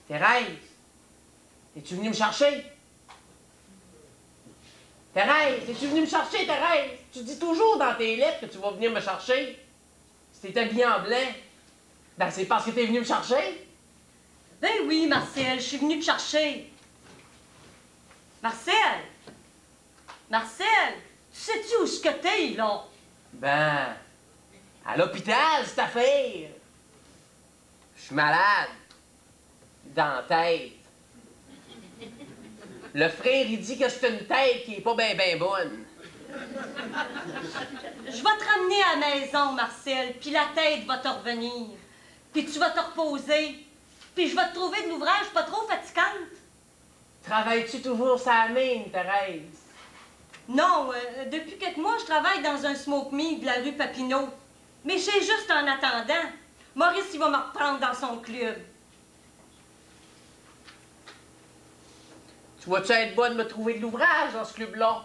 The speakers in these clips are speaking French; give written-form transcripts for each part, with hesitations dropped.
Thérèse, es-tu venue me chercher? Thérèse, es-tu venue me chercher, Thérèse? Tu dis toujours dans tes lettres que tu vas venir me chercher. Si t'es habillée en blanc, ben c'est parce que t'es venu me chercher. Ben oui, Marcel, je suis venue te chercher. Marcel! Marcel! Sais-tu où ce que t'es, là? Ben, à l'hôpital, cette affaire. Je suis malade. Dans la tête. Le frère, il dit que c'est une tête qui est pas ben bonne. Je vais te ramener à la maison, Marcel, puis la tête va te revenir. Puis tu vas te reposer. Puis je vais te trouver de l'ouvrage pas trop fatigante. Travailles-tu toujours sa mine, Thérèse? Non, depuis quelques mois, je travaille dans un smoke meat de la rue Papineau. Mais c'est juste en attendant. Maurice, il va me reprendre dans son club. Tu vas-tu être bonne de me trouver de l'ouvrage dans ce club-là?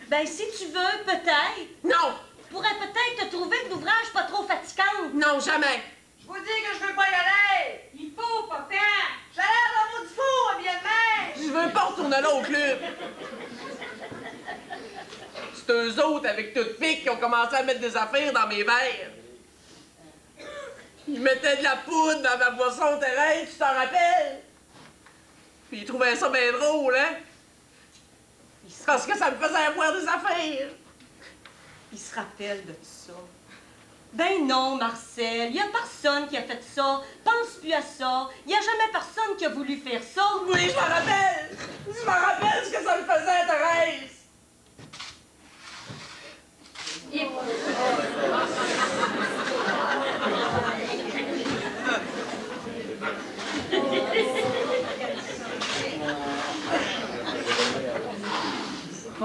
Ben, si tu veux, peut-être. Non! Je pourrais peut-être te trouver de l'ouvrage pas trop fatigante. Non, jamais! Je vous dis que je veux pas y aller! Il faut, papa! J'ai l'air d'un mot du fou, bien de même! Je veux pas retourner là au club! C'est eux autres, avec toute pique, qui ont commencé à mettre des affaires dans mes verres. Ils mettaient de la poudre dans ma boisson, Thérèse, tu t'en rappelles? Puis ils trouvaient ça bien drôle, hein? Parce que ça me faisait avoir des affaires. Il se rappelle de tout ça. Ben non, Marcel, il y a personne qui a fait ça. Pense plus à ça. Il y a jamais personne qui a voulu faire ça. Oui, je m'en rappelle! Je m'en rappelle ce que ça me faisait, Thérèse!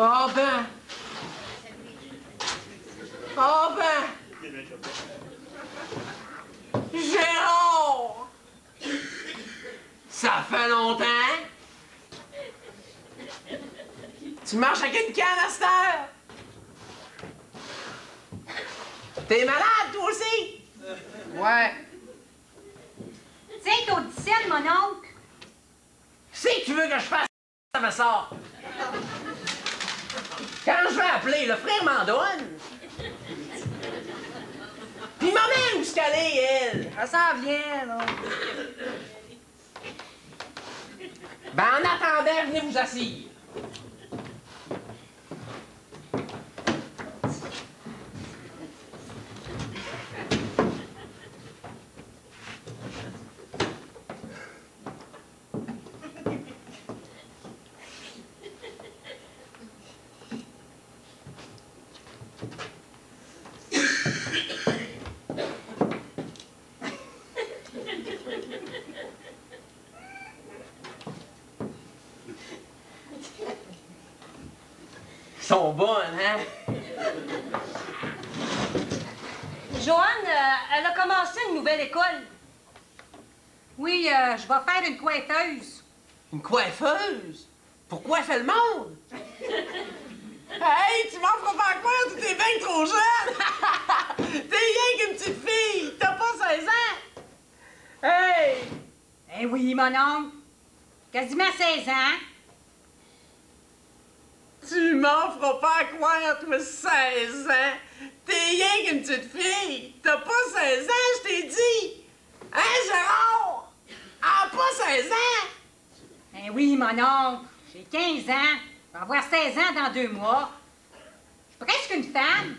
Ah ben! Ah ben! Gérard! Ça fait longtemps? Tu marches avec une canne à cette heure? T'es malade, toi aussi? Ouais. Tiens, t'auditionnes, mon oncle. Si tu veux que je fasse ça me sort. Quand je vais appeler, le frère m'en donne. Puis m'emmène où ce qu'elle est, elle. Ça s'en vient, là. Ben, en attendant, venez vous asseoir. Ils sont bonnes, hein? Joanne, elle a commencé une nouvelle école. Oui, je vais faire une coiffeuse. Une coiffeuse? Pourquoi elle fait le monde? Hey, tu m'en feras pas croire, tu t'es bien trop jeune! T'es rien qu'une petite fille! T'as pas 16 ans! Hey! Eh oui, mon oncle. Quasiment 16 ans. Tu m'en feras pas croire, toi, 16 ans! T'es rien qu'une petite fille! T'as pas 16 ans, je t'ai dit! Hein, Gérard? Ah, pas 16 ans! Eh oui, mon oncle. J'ai 15 ans. Je vais avoir 16 ans dans 2 mois. Je suis presque une femme.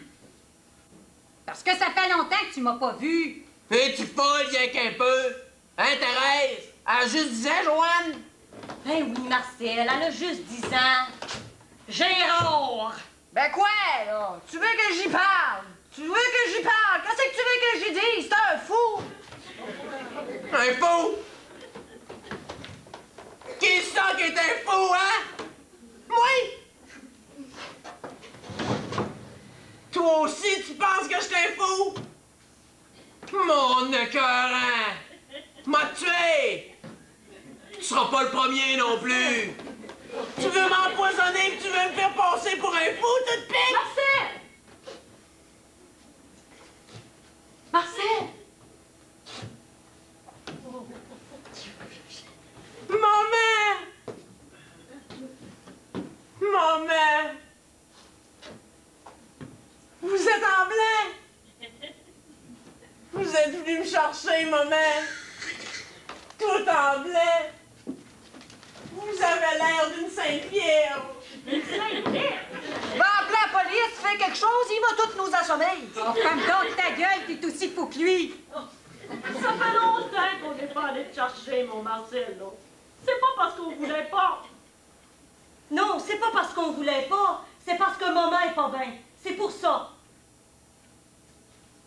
Parce que ça fait longtemps que tu m'as pas vue. Es-tu folle, rien qu'un peu? Hein, Thérèse? Elle a juste 10 ans, Joanne? Ben oui, Marcel, elle a juste 10 ans. Gérard! Ben quoi, là? Tu veux que j'y parle? Tu veux que j'y parle? Qu'est-ce que tu veux que j'y dise? C'est un fou! Un fou? Qui est ça qui est un fou, hein? Moi? Toi aussi, tu penses que je suis un fou? Mon écœurant! M'a tué! Tu seras pas le premier non plus! Tu veux m'empoisonner et tu veux me faire passer pour un fou, toute pique? Marcel! Marcel! Vous êtes venu me chercher, maman. Tout en blanc. Vous avez l'air d'une Sainte Vierge. Une Sainte Vierge? Va appeler la police, fais quelque chose, il va tous nous assommer. Oh, ferme donc ta gueule, t'es aussi fou que lui. Ça fait longtemps qu'on n'est pas allé te chercher, mon Marcel, là. C'est pas parce qu'on voulait pas. Non, c'est pas parce qu'on voulait pas. C'est parce que maman est pas bien. C'est pour ça.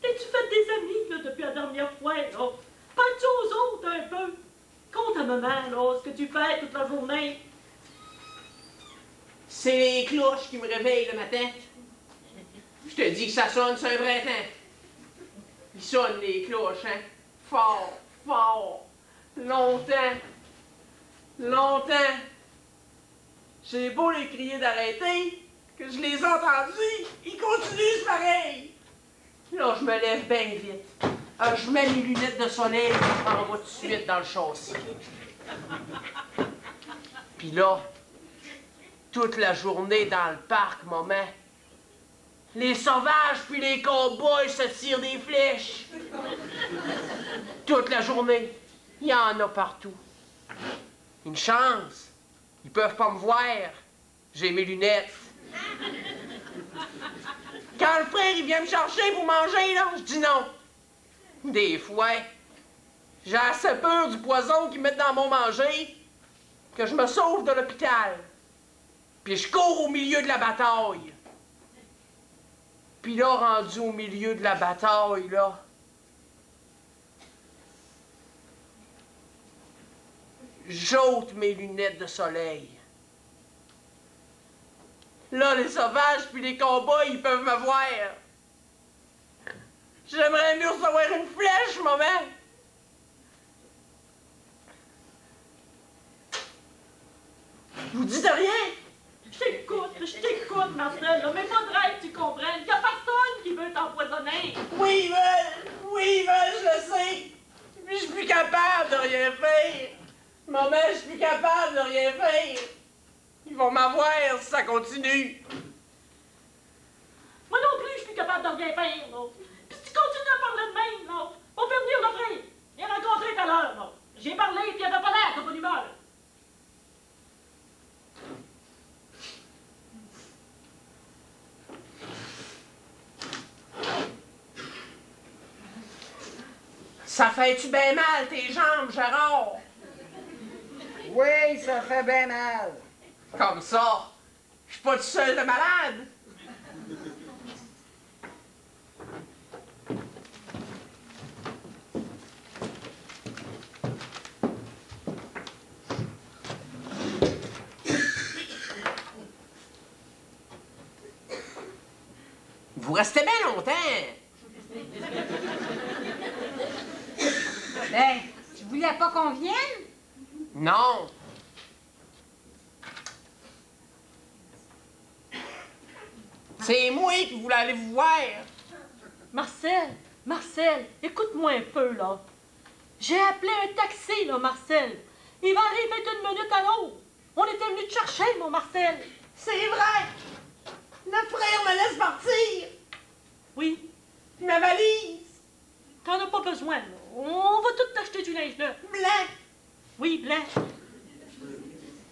Et tu fais des amis, là, depuis la dernière fois, là. Parle-tu aux autres un peu? Compte à maman, là, ce que tu fais toute la journée. C'est les cloches qui me réveillent le matin. Je te dis que ça sonne, c'est un vrai temps. Ils sonnent les cloches, hein? Fort, fort, longtemps, longtemps. J'ai beau les crier d'arrêter, que je les ai entendus, ils continuent pareil. Là, je me lève bien vite. Je mets mes lunettes de soleil, je m'en vais tout de suite dans le châssis. Puis là, toute la journée dans le parc, maman, les sauvages puis les cow-boys se tirent des flèches. Toute la journée, il y en a partout. Une chance, ils peuvent pas me voir. J'ai mes lunettes. Quand le frère il vient me chercher pour manger, là, je dis non. Des fois, j'ai assez peur du poison qu'ils mettent dans mon manger que je me sauve de l'hôpital. Puis je cours au milieu de la bataille. Puis là, rendu au milieu de la bataille, là, j'ôte mes lunettes de soleil. Là, les sauvages puis les cow-boys, ils peuvent me voir. J'aimerais mieux recevoir une flèche, maman. Vous dites rien? Je t'écoute, Marcel, là, mais pas de rêve, tu comprends. Il y a personne qui veut t'empoisonner. Oui, ils veulent, je le sais. Puis je suis plus capable de rien faire. Maman, je suis plus capable de rien faire. Ils vont m'avoir si ça continue. Moi non plus, je suis plus capable de rien faire, là. Puis si tu continues à parler de même, là, on peut venir le frère. Il a rencontré tout à l'heure, là. J'ai parlé, puis il avait pas l'air, t'as pas d'humeur. Ça fait-tu bien mal, tes jambes, Gérard? Oui, ça fait bien mal. Comme ça, je suis pas tout seul de malade. Vous restez bien longtemps. Ben, tu voulais pas qu'on vienne? Non. C'est moi qui voulais aller vous voir. Marcel, écoute-moi un peu, là. J'ai appelé un taxi, là, Marcel. Il va arriver d'une minute à l'autre. On était venu te chercher, mon Marcel. C'est vrai. Le frère me laisse partir. Oui, Puis ma valise. t'en as pas besoin, là. On va tout t'acheter du linge neuf. Blanc. Oui, blanc.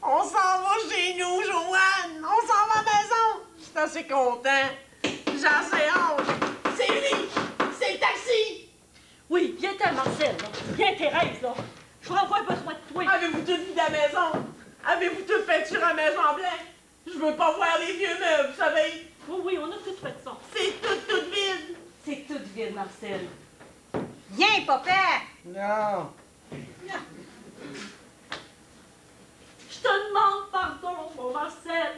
On s'en va chez nous, Joanne. On s'en va à la maison. Je suis assez content. J'ai assez hâte. C'est lui. C'est le taxi. Oui, viens-t'en, Marcel, là. Viens, Thérèse, là. Je vais avoir besoin de toi. Avez-vous tout vu de la maison? Avez-vous tout peinturé à la maison en blanc? Je veux pas voir les vieux meubles, vous savez. Oui, on a tout fait ça. C'est tout vide. C'est tout vide, Marcel. Viens, papa! Non. Je te demande pardon, mon Marcel.